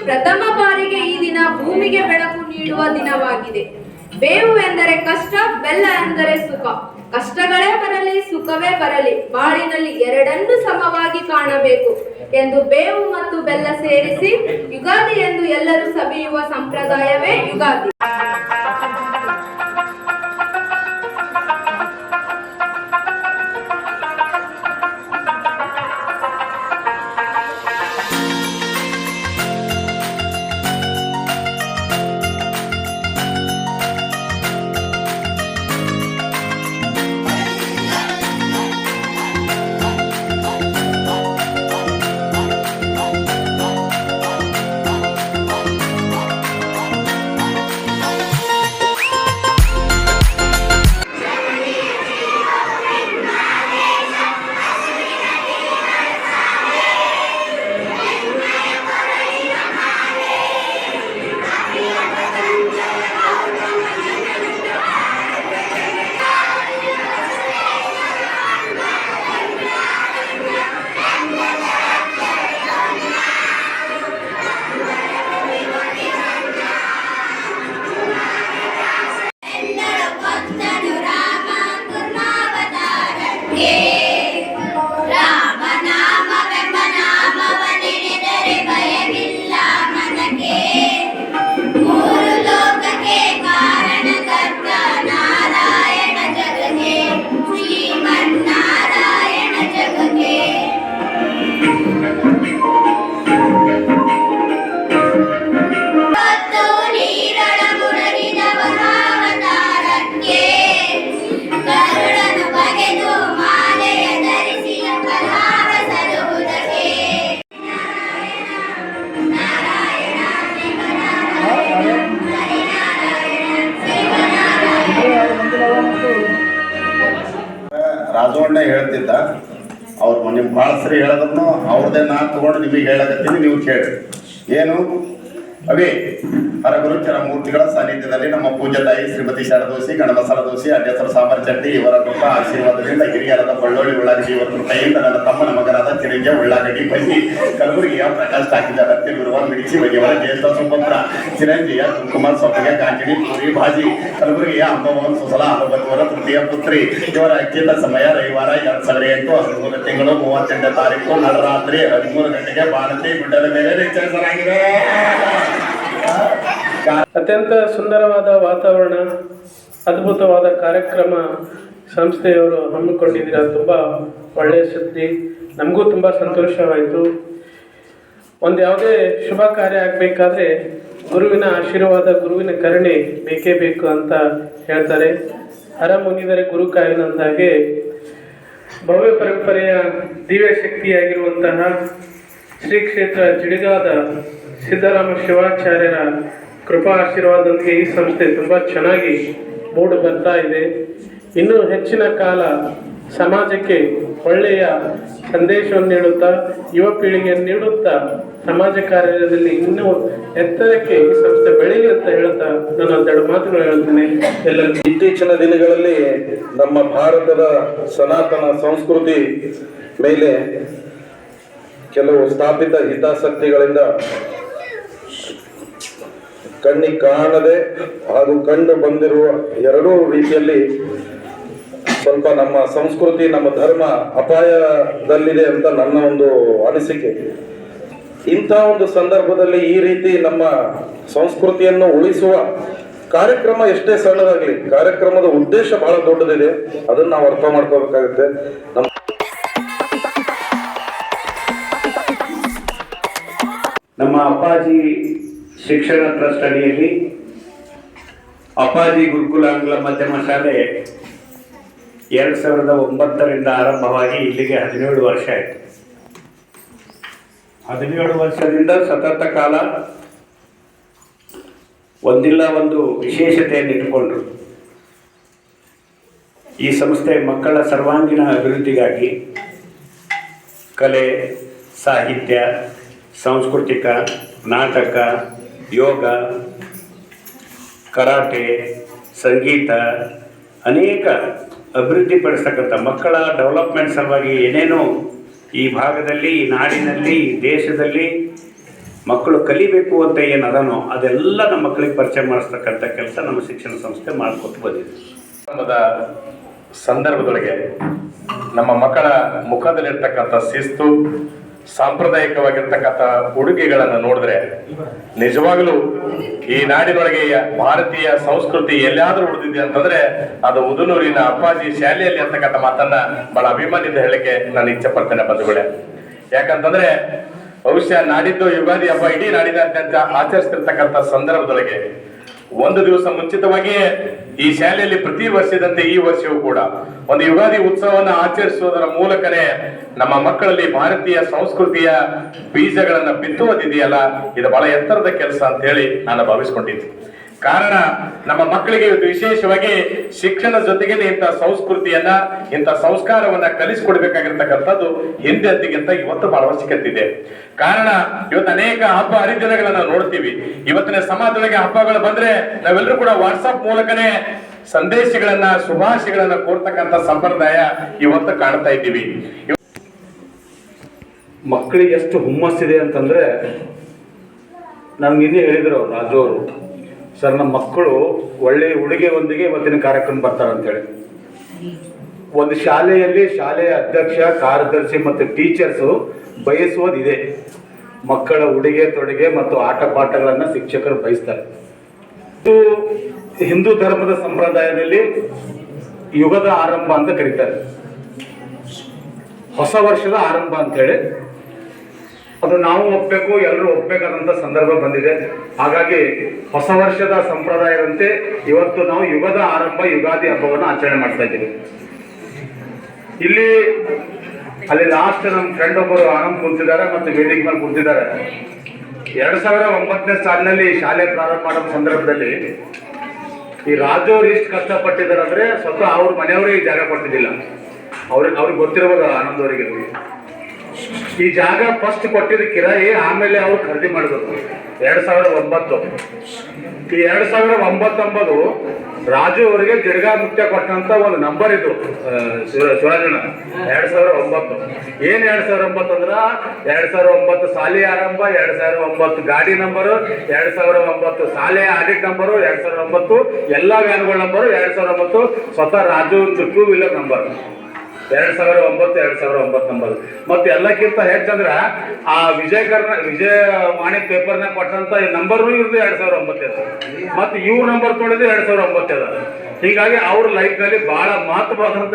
ಪ್ರಥಮ ಬಾರಿಗೆ ಈ ದಿನ ಭೂಮಿಗೆ ಬೆಳಕು ನೀಡುವ ದಿನವಾಗಿದೆ. ಬೇವು ಎಂದರೆ ಕಷ್ಟ, ಬೆಲ್ಲ ಎಂದರೆ ಸುಖ. ಕಷ್ಟಗಳೇ ಬರಲಿ, ಸುಖವೇ ಬರಲಿ, ಬಾಳಿನಲ್ಲಿ ಎರಡನ್ನೂ ಸಮವಾಗಿ ಕಾಣಬೇಕು ಎಂದು ಬೇವು ಮತ್ತು ಬೆಲ್ಲ ಸೇರಿಸಿ ಯುಗಾದಿ ಎಂದು ಎಲ್ಲರೂ ಸವಿಯುವ ಸಂಪ್ರದಾಯವೇ ಯುಗಾದಿ. ರಾಜವಣ್ಣ ಹೇಳ್ತಿದ್ದ, ಅವ್ರು ನಿಮ್ಮ ಭಾಳ ಸರಿ ಹೇಳಿದ್ರು ಅವ್ರದ್ದೇ ನಾನು ತಗೊಂಡು ನಿಮಗೆ ಹೇಳಕತ್ತೀನಿ, ನೀವು ಕೇಳಿ. ಏನು ಅವೇ ಹರಗುರುಚರ ಮೂರ್ತಿಗಳ ಸಾನ್ನಿಧ್ಯದಲ್ಲಿ ನಮ್ಮ ಪೂಜ್ಯ ತಾಯಿ ಶ್ರೀಮತಿ ಶಾರದೋಸಿ ಗಣಮಸಾಲ ದೋಸಿ ಅಡ್ಯಸರ ಸಾಂಬಾರ್ ಚಟ್ನಿ ಇವರ ಕೃಪಾ ಆಶೀರ್ವಾದದಿಂದ ಹಿರಿಯರಾದ ಬಳ್ಳೋಳಿ ಉಳ್ಳಾಗಡ್ಡಿ ಇವರ ಕೃಪೆಯಿಂದ ನನ್ನ ತಮ್ಮನ ಮಗನಾದ ಚಿರಂಜಿ ಉಳ್ಳಾಗಡ್ಡಿ ಬಜ್ಜಿ ಕಲಬುರಗಿಯ ಪ್ರಕಾಶ್ ಟಾಕಿದ ರತ್ನಗುರುವ ಮಿಡಿಸಿ ಬಗೆಯವರ ಜ್ಯೇಷ್ಠ ಸುಪುತ್ರ ಚಿರಂಜಿಯ ಕುಂಕುಮಾರ್ ಸೊಪ್ಪಿಗೆ ಕಾಂಚಣಿ ಪೂರಿ ಭಾಜಿ ಕಲಬುರಗಿಯ ಅಂಬಮೋಹನ್ ಸುಸಲ ಅನುಭವರ ತೃತೀಯ ಪುತ್ರಿ ಇವರ ಅಕ್ಕಿತ ಸಮಯ ರವಿವಾರ 2008 13 ತಿಂಗಳು 32ನೇ ತಾರೀಕು ನಡರಾತ್ರಿ 13 ಗಂಟೆಗೆ ಭಾರತೀಯ ಗುಡ್ಡದ ಮೇಲೆ ನಿಶ್ಚಯಿಸಲಾಗಿದೆ. ಅತ್ಯಂತ ಸುಂದರವಾದ ವಾತಾವರಣ, ಅದ್ಭುತವಾದ ಕಾರ್ಯಕ್ರಮ ಸಂಸ್ಥೆಯವರು ಹಮ್ಮಿಕೊಂಡಿದ್ದೀರಾ. ತುಂಬ ಒಳ್ಳೆಯ ಸುದ್ದಿ, ನಮಗೂ ತುಂಬ ಸಂತೋಷವಾಯಿತು. ಒಂದು ಯಾವುದೇ ಶುಭ ಕಾರ್ಯ ಆಗಬೇಕಾದ್ರೆ ಗುರುವಿನ ಆಶೀರ್ವಾದ, ಗುರುವಿನ ಕರುಣೆ ಬೇಕೇ ಬೇಕು ಅಂತ ಹೇಳ್ತಾರೆ. ಹರ ಮುನಿದರೆ ಗುರು ಕಾಯನಂದಾಗೆ ಭವ್ಯ ಪರಂಪರೆಯ ದಿವ್ಯ ಶಕ್ತಿಯಾಗಿರುವಂತಹ ಶ್ರೀ ಕ್ಷೇತ್ರ ಜಿಡಿಗಾದ ಸಿದ್ದರಾಮ ಶಿವಾಚಾರ್ಯರ ಕೃಪಾ ಆಶೀರ್ವಾದದೊಂದಿಗೆ ಈ ಸಂಸ್ಥೆ ತುಂಬ ಚೆನ್ನಾಗಿ ಮೂಡಿ ಬರ್ತಾ ಇದೆ. ಇನ್ನೂ ಹೆಚ್ಚಿನ ಕಾಲ ಸಮಾಜಕ್ಕೆ ಒಳ್ಳೆಯ ಸಂದೇಶವನ್ನು ನೀಡುತ್ತಾ, ಯುವ ಪೀಳಿಗೆಯನ್ನು ನೀಡುತ್ತಾ, ಸಮಾಜ ಕಾರ್ಯದಲ್ಲಿ ಇನ್ನೂ ಎತ್ತರಕ್ಕೆ ಈ ಸಂಸ್ಥೆ ಬೆಳೀಲಿ ಅಂತ ಹೇಳುತ್ತಾ ನಾನು ಒಂದೆರಡು ಮಾತುಗಳು ಹೇಳ್ತೇನೆ. ಎಲ್ಲರಿಗೂ ಇತ್ತೀಚಿನ ದಿನಗಳಲ್ಲಿ ನಮ್ಮ ಭಾರತದ ಸನಾತನ ಸಂಸ್ಕೃತಿ ಮೇಲೆ ಕೆಲವು ಸ್ಥಾಪಿತ ಹಿತಾಸಕ್ತಿಗಳಿಂದ ಕಣ್ಣಿಗೆ ಕಾಣದೆ ಹಾಗೂ ಕಂಡು ಬಂದಿರುವ ಎರಡೂ ರೀತಿಯಲ್ಲಿ ಸ್ವಲ್ಪ ನಮ್ಮ ಸಂಸ್ಕೃತಿ, ನಮ್ಮ ಧರ್ಮ ಅಪಾಯದಲ್ಲಿದೆ ಅಂತ ನನ್ನ ಒಂದು ಅನಿಸಿಕೆ. ಇಂಥ ಒಂದು ಸಂದರ್ಭದಲ್ಲಿ ಈ ರೀತಿ ನಮ್ಮ ಸಂಸ್ಕೃತಿಯನ್ನು ಉಳಿಸುವ ಕಾರ್ಯಕ್ರಮ ಎಷ್ಟೇ ಸಣ್ಣದಾಗಲಿ, ಕಾರ್ಯಕ್ರಮದ ಉದ್ದೇಶ ಬಹಳ ದೊಡ್ಡದಿದೆ, ಅದನ್ನ ನಾವು ಅರ್ಥ ಮಾಡ್ಕೋಬೇಕಾಗುತ್ತೆ. ನಮ್ಮ ಅಪ್ಪಾಜಿ ಶಿಕ್ಷಣ ಟ್ರಸ್ಟ್ ಅಡಿಯಲ್ಲಿ ಅಪ್ಪಾಜಿ ಗುರುಕುಲ ಆಂಗ್ಲ ಮಾಧ್ಯಮ ಶಾಲೆ 2009ರಿಂದ ಆರಂಭವಾಗಿ ಇಲ್ಲಿಗೆ 17 ವರ್ಷ ಆಯಿತು. 17 ವರ್ಷದಿಂದ ಸತತ ಕಾಲ ಒಂದಿಲ್ಲ ಒಂದು ವಿಶೇಷತೆಯನ್ನು ಇಟ್ಟುಕೊಂಡ್ರು. ಈ ಸಂಸ್ಥೆ ಮಕ್ಕಳ ಸರ್ವಾಂಗೀಣ ಅಭಿವೃದ್ಧಿಗಾಗಿ ಕಲೆ, ಸಾಹಿತ್ಯ, ಸಾಂಸ್ಕೃತಿಕ, ನಾಟಕ, ಯೋಗ, ಕರಾಟೆ, ಸಂಗೀತ, ಅನೇಕ ಅಭಿವೃದ್ಧಿಪಡಿಸ್ತಕ್ಕಂಥ ಮಕ್ಕಳ ಡೆವಲಪ್ಮೆಂಟ್ ಸಲುವಾಗಿ ಏನೇನೋ ಈ ಭಾಗದಲ್ಲಿ, ಈ ನಾಡಿನಲ್ಲಿ, ಈ ದೇಶದಲ್ಲಿ ಮಕ್ಕಳು ಕಲಿಬೇಕು ಅಂತ ಏನು ಅದನೋ ಅದೆಲ್ಲ ನಮ್ಮ ಮಕ್ಕಳಿಗೆ ಪರಿಚಯ ಮಾಡಿಸ್ತಕ್ಕಂಥ ಕೆಲಸ ನಮ್ಮ ಶಿಕ್ಷಣ ಸಂಸ್ಥೆ ಮಾಡಿಕೊಟ್ಟು ಬಂದಿದೆ. ಕಾರ್ಯಕ್ರಮದ ಸಂದರ್ಭದೊಳಗೆ ನಮ್ಮ ಮಕ್ಕಳ ಮುಖದಲ್ಲಿರ್ತಕ್ಕಂಥ ಶಿಸ್ತು, ಸಾಂಪ್ರದಾಯಿಕವಾಗಿರ್ತಕ್ಕಂಥ ಉಡುಗೆಗಳನ್ನು ನೋಡಿದ್ರೆ ನಿಜವಾಗಲೂ ಈ ನಾಡಿನೊಳಗೆ ಭಾರತೀಯ ಸಂಸ್ಕೃತಿ ಎಲ್ಲಾದ್ರೂ ಉಳಿದಿದೆ ಅಂತಂದ್ರೆ ಅದು ಉದುನೂರಿನ ಅಪ್ಪಾಜಿ ಶಾಲೆಯಲ್ಲಿ ಅಂತಕ್ಕಂಥ ಮಾತನ್ನ ಬಹಳ ಅಭಿಮಾನಿಯಿಂದ ಹೇಳಲಿಕ್ಕೆ ನಾನು ಇಚ್ಛೆ ಪಡ್ತೇನೆ ಬಂಧುಗಳೇ. ಯಾಕಂತಂದ್ರೆ ಬಹುಶಃ ನಾಡಿದ್ದು ಯುಗಾದಿ ಹಬ್ಬ ಇಡೀ ನಾಡಿನಾದ್ಯಂತ ಆಚರಿಸ್ತಿರ್ತಕ್ಕಂಥ ಸಂದರ್ಭದೊಳಗೆ ಒಂದು ದಿವಸ ಮುಂಚಿತವಾಗಿಯೇ ಈ ಶಾಲೆಯಲ್ಲಿ ಪ್ರತಿ ವರ್ಷದಂತೆ ಈ ವರ್ಷವೂ ಕೂಡ ಒಂದು ಯುಗಾದಿ ಉತ್ಸವವನ್ನು ಆಚರಿಸುವುದರ ಮೂಲಕನೇ ನಮ್ಮ ಮಕ್ಕಳಲ್ಲಿ ಭಾರತೀಯ ಸಂಸ್ಕೃತಿಯ ಬೀಜಗಳನ್ನ ಬಿತ್ತುವುದಿದೆಯಲ್ಲ, ಇದು ಬಹಳ ಎತ್ತರದ ಕೆಲಸ ಅಂತ ಹೇಳಿ ನಾನು ಭಾವಿಸ್ಕೊಂಡಿದ್ದೆ. ಕಾರಣ ನಮ್ಮ ಮಕ್ಕಳಿಗೆ ಇವತ್ತು ವಿಶೇಷವಾಗಿ ಶಿಕ್ಷಣ ಜೊತೆಗೆ ಇಂಥ ಸಂಸ್ಕೃತಿಯನ್ನ, ಇಂಥ ಸಂಸ್ಕಾರವನ್ನ ಕಲಿಸಿಕೊಡ್ಬೇಕಾಗಿರ್ತಕ್ಕಂಥದ್ದು ಹಿಂದೆಂದಿಗಿಂತ ಇವತ್ತು ಬಹಳ ಅವಶ್ಯಕತೆ ಇದೆ. ಕಾರಣ ಇವತ್ತು ಅನೇಕ ಹಬ್ಬ ಹರಿದಿನಗಳನ್ನ ನೋಡ್ತೀವಿ. ಇವತ್ತಿನ ಸಮಾಜದೊಳಗೆ ಹಬ್ಬಗಳು ಬಂದ್ರೆ ನಾವೆಲ್ಲರೂ ಕೂಡ ವಾಟ್ಸಪ್ ಮೂಲಕನೇ ಸಂದೇಶಗಳನ್ನ, ಶುಭಾಶಯಗಳನ್ನ ಕೋರ್ತಕ್ಕಂಥ ಸಂಪ್ರದಾಯ ಇವತ್ತು ಕಾಣ್ತಾ ಇದ್ದೀವಿ. ಮಕ್ಕಳಿಗೆ ಎಷ್ಟು ಹುಮ್ಮಸ್ಸಿದೆ ಅಂತಂದರೆ, ನಾನು ನಿನ್ನೆ ಹೇಳಿದರು ರಾಜು ಅವರು, ಸರ್ ನಮ್ಮ ಮಕ್ಕಳು ಒಳ್ಳೆಯ ಉಡುಗೆಯೊಂದಿಗೆ ಇವತ್ತಿನ ಕಾರ್ಯಕ್ರಮ ಬರ್ತಾರೆ ಅಂತೇಳಿ. ಒಂದು ಶಾಲೆಯಲ್ಲಿ ಶಾಲೆಯ ಅಧ್ಯಕ್ಷ, ಕಾರ್ಯದರ್ಶಿ ಮತ್ತು ಟೀಚರ್ಸು ಬಯಸುವುದಿದೆ, ಮಕ್ಕಳ ಉಡುಗೆ ತೊಡುಗೆ ಮತ್ತು ಆಟ ಪಾಠಗಳನ್ನು ಶಿಕ್ಷಕರು ಬಯಸ್ತಾರೆ. ಇದು ಹಿಂದೂ ಧರ್ಮದ ಸಂಪ್ರದಾಯದಲ್ಲಿ ಯುಗದ ಆರಂಭ ಅಂತ ಕರೀತಾರೆ, ಹೊಸ ವರ್ಷದ ಆರಂಭ ಅಂತೇಳಿ. ಅದು ನಾವು ಒಪ್ಪಬೇಕು, ಎಲ್ಲರೂ ಒಪ್ಪಬೇಕಾದಂಥ ಸಂದರ್ಭ ಬಂದಿದೆ. ಹಾಗಾಗಿ ಹೊಸ ವರ್ಷದ ಸಂಪ್ರದಾಯದಂತೆ ಇವತ್ತು ನಾವು ಯುಗದ ಆರಂಭ ಯುಗಾದಿ ಹಬ್ಬವನ್ನು ಆಚರಣೆ ಮಾಡ್ತಾ ಇದ್ದೀವಿ. ಅಲ್ಲಿ ಲಾಸ್ಟ್ ನಮ್ಮ ಫ್ರೆಂಡ್ ಒಬ್ಬರು ಆನಂದ್ ಕುಂತಿದ್ದಾರೆ ಮತ್ತು ವೇದಿಕೆ ಮೇಲೆ ಕುಂತಿದ್ದಾರೆ. 2009ನೇ ಸಾಲಿನಲ್ಲಿ ಶಾಲೆ ಪ್ರಾರಂಭ ಮಾಡೋ ಸಂದರ್ಭದಲ್ಲಿ ಈ ರಾಜು ಅವ್ರು ಎಷ್ಟು ಕಷ್ಟಪಟ್ಟಿದ್ದಾರೆ ಅಂದರೆ ಸ್ವತಃ ಅವ್ರ ಮನೆಯವರೇ ಈ ಜಾಗ ಕೊಟ್ಟಿದ್ದಿಲ್ಲ. ಅವ್ರಿಗೆ ಗೊತ್ತಿರಬಹುದು ಆನಂದ್ ಅವರಿಗೆ. ಈ ಜಾಗ ಫಸ್ಟ್ ಕೊಟ್ಟಿದ್ದ ಕಿರಾಯಿ, ಆಮೇಲೆ ಅವರು ಖರೀದಿ ಮಾಡಿದ್ರು 2009. ಈ 2009 ರಾಜು ಅವರಿಗೆ ಜಡಗಾ ಮುಖ್ಯ ಕೊಟ್ಟಂತ ಒಂದು ನಂಬರ್ ಇದು ಶಿವರಾಜಣ್ಣ. 2009 ಏನ್ 2009 ಅಂದ್ರ 2009 ಶಾಲೆ ಆರಂಭ, 2009 ಗಾಡಿ ನಂಬರು, 2009 ಶಾಲೆಯ ಆಡಿಟ್ ನಂಬರು, 2009 ಎಲ್ಲಾ ವ್ಯಾನ್ಗಳ ನಂಬರು, 2009 ಸ್ವತಃ Raju two wheeler number 2009 number. ಮತ್ತೆ ಎಲ್ಲಕ್ಕಿಂತ ಹೆಚ್ಚಂದ್ರ ಆ ವಿಜಯವಾಣಿ ಪೇಪರ್ನ ಕೊಟ್ಟಂತ ನಂಬರ್ ಇವ್ರದ್ದು 2009 ಮತ್ತೆ ಇವ್ರ ನಂಬರ್ ತೊಳೆದು 2009. ಹೀಗಾಗಿ ಅವ್ರ ಲೈಫ್ ನಲ್ಲಿ ಬಹಳ ಮಹತ್ವವಾದಂತ